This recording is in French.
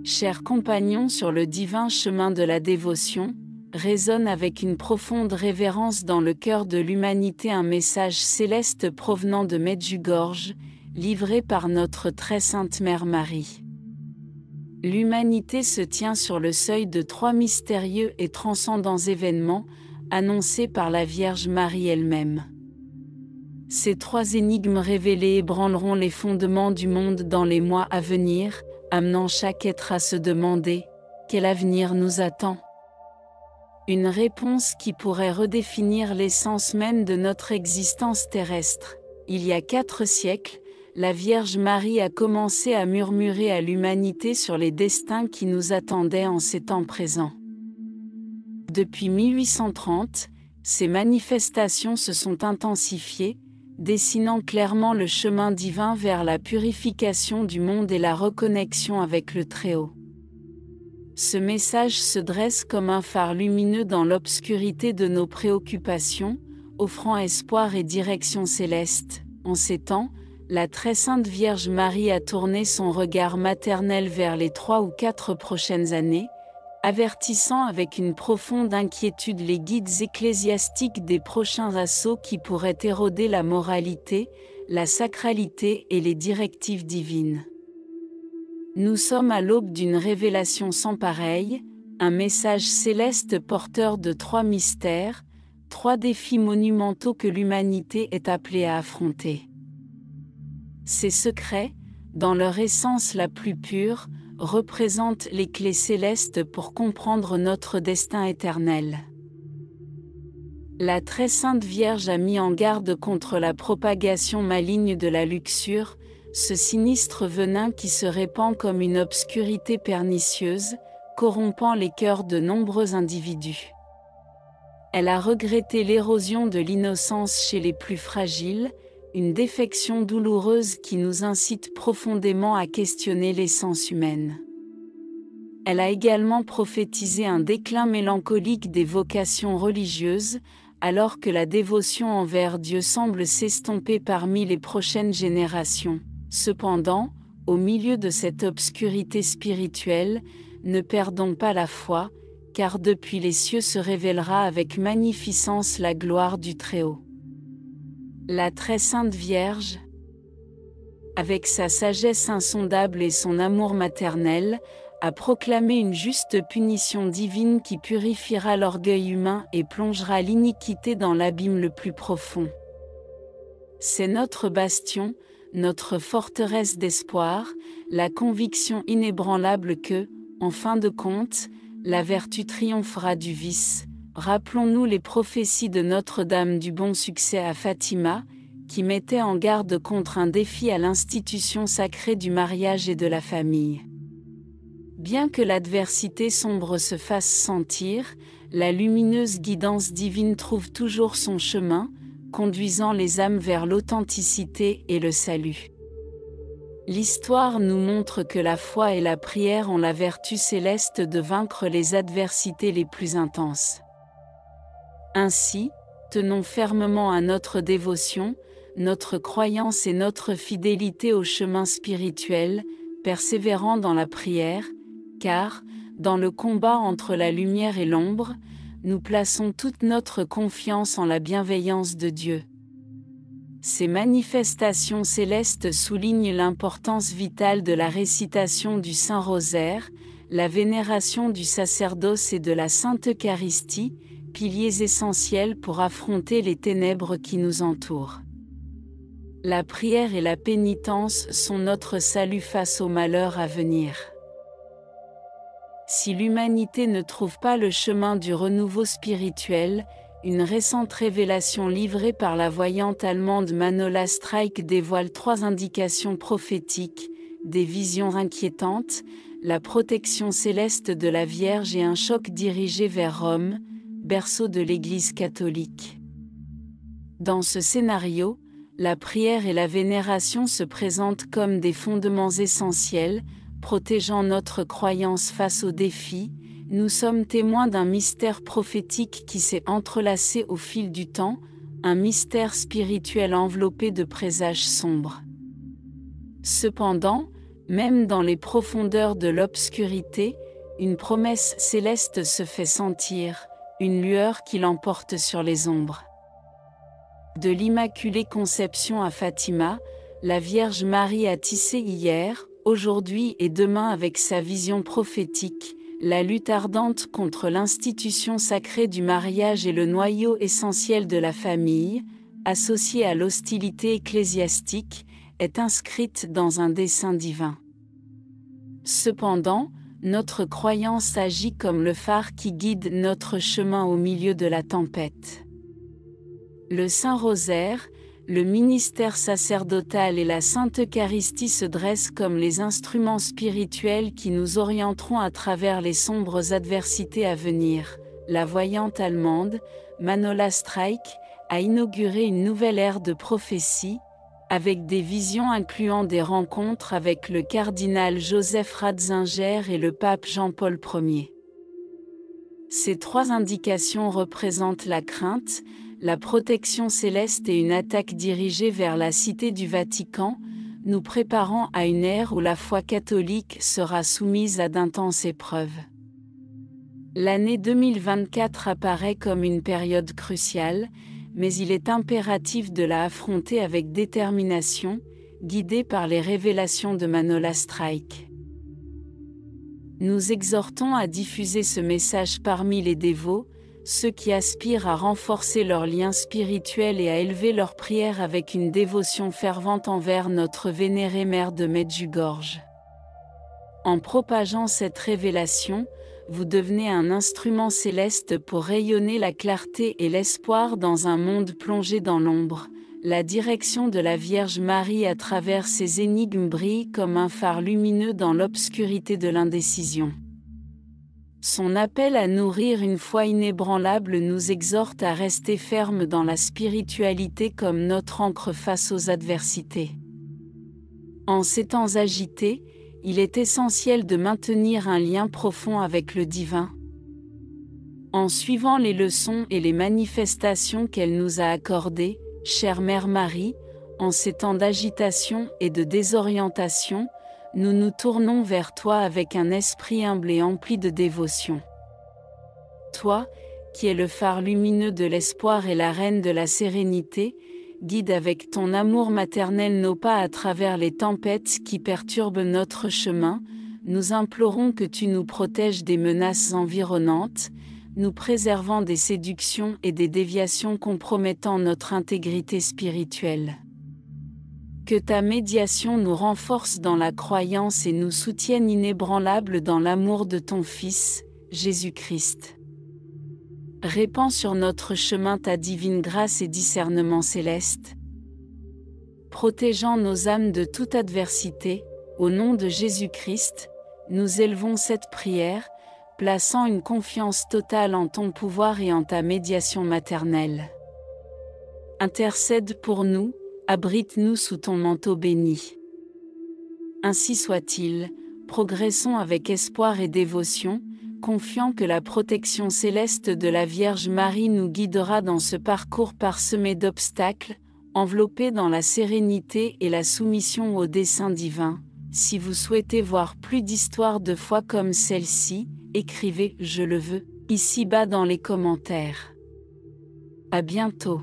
chers compagnons sur le divin chemin de la dévotion, résonne avec une profonde révérence dans le cœur de l'humanité un message céleste provenant de Medjugorje, livré par notre très sainte Mère Marie. L'humanité se tient sur le seuil de 3 mystérieux et transcendants événements, annoncés par la Vierge Marie elle-même. Ces 3 énigmes révélées ébranleront les fondements du monde dans les mois à venir, amenant chaque être à se demander « Quel avenir nous attend ?» Une réponse qui pourrait redéfinir l'essence même de notre existence terrestre. Il y a 4 siècles, la Vierge Marie a commencé à murmurer à l'humanité sur les destins qui nous attendaient en ces temps présents. Depuis 1830, ces manifestations se sont intensifiées, dessinant clairement le chemin divin vers la purification du monde et la reconnexion avec le Très-Haut. Ce message se dresse comme un phare lumineux dans l'obscurité de nos préoccupations, offrant espoir et direction céleste. En ces temps, la très sainte Vierge Marie a tourné son regard maternel vers les 3 ou 4 prochaines années, avertissant avec une profonde inquiétude les guides ecclésiastiques des prochains assauts qui pourraient éroder la moralité, la sacralité et les directives divines. Nous sommes à l'aube d'une révélation sans pareille, un message céleste porteur de 3 mystères, 3 défis monumentaux que l'humanité est appelée à affronter. Ces secrets, dans leur essence la plus pure, représentent les clés célestes pour comprendre notre destin éternel. La très sainte Vierge a mis en garde contre la propagation maligne de la luxure, ce sinistre venin qui se répand comme une obscurité pernicieuse, corrompant les cœurs de nombreux individus. Elle a regretté l'érosion de l'innocence chez les plus fragiles, une défection douloureuse qui nous incite profondément à questionner l'essence humaine. Elle a également prophétisé un déclin mélancolique des vocations religieuses, alors que la dévotion envers Dieu semble s'estomper parmi les prochaines générations. Cependant, au milieu de cette obscurité spirituelle, ne perdons pas la foi, car depuis les cieux se révélera avec magnificence la gloire du Très-Haut. La très sainte Vierge, avec sa sagesse insondable et son amour maternel, a proclamé une juste punition divine qui purifiera l'orgueil humain et plongera l'iniquité dans l'abîme le plus profond. C'est notre bastion, notre forteresse d'espoir, la conviction inébranlable que, en fin de compte, la vertu triomphera du vice. Rappelons-nous les prophéties de Notre-Dame du Bon Succès à Fatima, qui mettaient en garde contre un défi à l'institution sacrée du mariage et de la famille. Bien que l'adversité sombre se fasse sentir, la lumineuse guidance divine trouve toujours son chemin, conduisant les âmes vers l'authenticité et le salut. L'histoire nous montre que la foi et la prière ont la vertu céleste de vaincre les adversités les plus intenses. Ainsi, tenons fermement à notre dévotion, notre croyance et notre fidélité au chemin spirituel, persévérant dans la prière, car, dans le combat entre la lumière et l'ombre, nous plaçons toute notre confiance en la bienveillance de Dieu. Ces manifestations célestes soulignent l'importance vitale de la récitation du Saint-Rosaire, la vénération du sacerdoce et de la Sainte Eucharistie, piliers essentiels pour affronter les ténèbres qui nous entourent. La prière et la pénitence sont notre salut face aux malheurs à venir. Si l'humanité ne trouve pas le chemin du renouveau spirituel, une récente révélation livrée par la voyante allemande Manola Streich dévoile 3 indications prophétiques, des visions inquiétantes, la protection céleste de la Vierge et un choc dirigé vers Rome, berceau de l'Église catholique. Dans ce scénario, la prière et la vénération se présentent comme des fondements essentiels, protégeant notre croyance face aux défis. Nous sommes témoins d'un mystère prophétique qui s'est entrelacé au fil du temps, un mystère spirituel enveloppé de présages sombres. Cependant, Même dans les profondeurs de l'obscurité, une promesse céleste se fait sentir, une lueur qui l'emporte sur les ombres. De l'Immaculée Conception à Fatima, la Vierge Marie a tissé hier, aujourd'hui et demain avec sa vision prophétique, la lutte ardente contre l'institution sacrée du mariage et le noyau essentiel de la famille, associée à l'hostilité ecclésiastique, est inscrite dans un dessein divin. Cependant, notre croyance agit comme le phare qui guide notre chemin au milieu de la tempête. Le Saint-Rosaire, le ministère sacerdotal et la Sainte Eucharistie se dressent comme les instruments spirituels qui nous orienteront à travers les sombres adversités à venir. La voyante allemande, Manola Streich, a inauguré une nouvelle ère de prophétie, avec des visions incluant des rencontres avec le cardinal Joseph Ratzinger et le pape Jean-Paul Ier. Ces trois indications représentent la crainte, la protection céleste et une attaque dirigée vers la Cité du Vatican, nous préparant à une ère où la foi catholique sera soumise à d'intenses épreuves. L'année 2024 apparaît comme une période cruciale, mais il est impératif de la affronter avec détermination, guidée par les révélations de Manola Streich. Nous exhortons à diffuser ce message parmi les dévots, ceux qui aspirent à renforcer leurs liens spirituels et à élever leurs prières avec une dévotion fervente envers notre vénérée Mère de Medjugorje. En propageant cette révélation, vous devenez un instrument céleste pour rayonner la clarté et l'espoir dans un monde plongé dans l'ombre. La direction de la Vierge Marie à travers ces énigmes brille comme un phare lumineux dans l'obscurité de l'indécision. Son appel à nourrir une foi inébranlable nous exhorte à rester fermes dans la spiritualité comme notre ancre face aux adversités. En ces temps agités, il est essentiel de maintenir un lien profond avec le divin. En suivant les leçons et les manifestations qu'elle nous a accordées, chère Mère Marie, en ces temps d'agitation et de désorientation, nous nous tournons vers toi avec un esprit humble et empli de dévotion. Toi, qui es le phare lumineux de l'espoir et la reine de la sérénité, guide avec ton amour maternel nos pas à travers les tempêtes qui perturbent notre chemin. Nous implorons que tu nous protèges des menaces environnantes, nous préservant des séductions et des déviations compromettant notre intégrité spirituelle. Que ta médiation nous renforce dans la croyance et nous soutienne inébranlables dans l'amour de ton Fils, Jésus-Christ. Répands sur notre chemin ta divine grâce et discernement céleste. Protégeant nos âmes de toute adversité, au nom de Jésus-Christ, nous élevons cette prière, plaçant une confiance totale en ton pouvoir et en ta médiation maternelle. Intercède pour nous, abrite-nous sous ton manteau béni. Ainsi soit-il, progressons avec espoir et dévotion, confiant que la protection céleste de la Vierge Marie nous guidera dans ce parcours parsemé d'obstacles, enveloppé dans la sérénité et la soumission au dessein divin. Si vous souhaitez voir plus d'histoires de foi comme celle-ci, écrivez « Je le veux » ici-bas dans les commentaires. À bientôt.